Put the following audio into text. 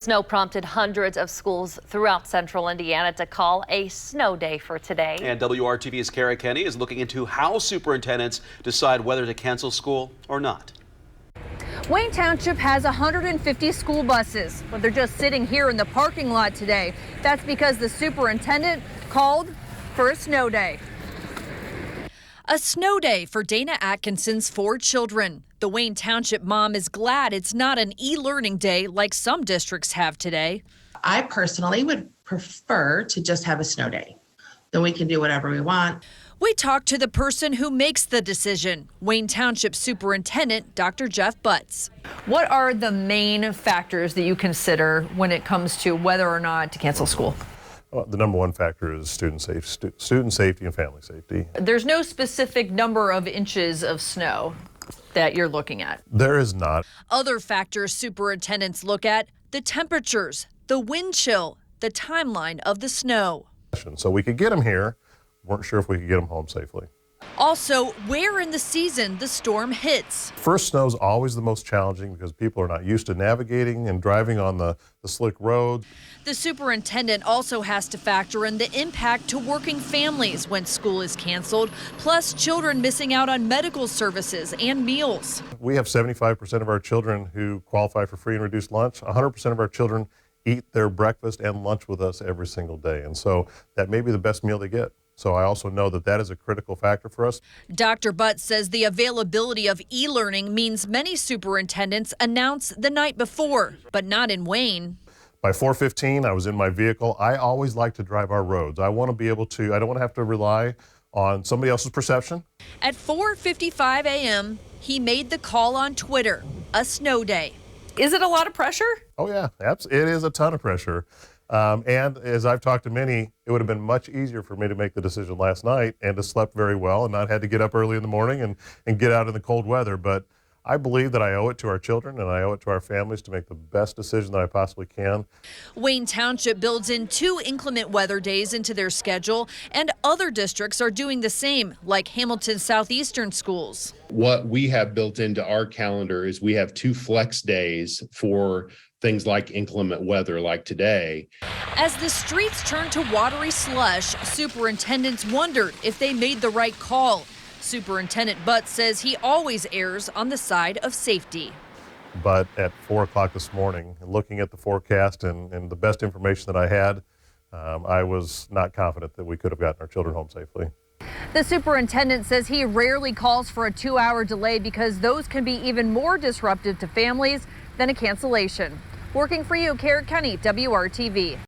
Snow prompted hundreds of schools throughout central Indiana to call a snow day for today. And WRTV's Kara Kenny is looking into how superintendents decide whether to cancel school or not. Wayne Township has 150 school buses, but they're just sitting here in the parking lot today. That's because the superintendent called for a snow day. A snow day for Dana Atkinson's 4 children. The Wayne Township mom is glad it's not an e-learning day like some districts have today. I personally would prefer to just have a snow day. Then we can do whatever we want. We talked to the person who makes the decision, Wayne Township Superintendent Dr. Jeff Butts. What are the main factors that you consider when it comes to whether or not to cancel school? Well, the number one factor is student safety and family safety. There's no specific number of inches of snow that you're looking at. There is not. Other factors superintendents look at: the temperatures, the wind chill, the timeline of the snow. So we could get them here. Weren't sure if we could get them home safely. Also, where in the season the storm hits. First snow is always the most challenging because people are not used to navigating and driving on the slick roads. The superintendent also has to factor in the impact to working families when school is canceled, plus children missing out on medical services and meals. We have 75% of our children who qualify for free and reduced lunch. 100% of our children eat their breakfast and lunch with us every single day. And so that may be the best meal they get. So I also know that that is a critical factor for us. Dr. Butts says the availability of e-learning means many superintendents announce the night before, but not in Wayne. By 4:15, I was in my vehicle. I always like to drive our roads. I want to be able to, I don't want to have to rely on somebody else's perception. At 4:55 a.m., he made the call on Twitter, a snow day. Is it a lot of pressure? Oh yeah, it is a ton of pressure. And as I've talked to many, it would have been much easier for me to make the decision last night and to slept very well and not had to get up early in the morning and get out in the cold weather. But I believe that I owe it to our children and I owe it to our families to make the best decision that I possibly can. Wayne Township builds in 2 inclement weather days into their schedule, and other districts are doing the same, like Hamilton Southeastern schools. What we have built into our calendar is we have 2 flex days for things like inclement weather like today. As the streets turn to watery slush, superintendents wondered if they made the right call. Superintendent Butts says he always errs on the side of safety. But at 4 o'clock this morning, looking at the forecast and the best information that I had, I was not confident that we could have gotten our children home safely. The superintendent says he rarely calls for a 2-hour delay because those can be even more disruptive to families than a cancellation. Working for you, Kara Kenny, WRTV.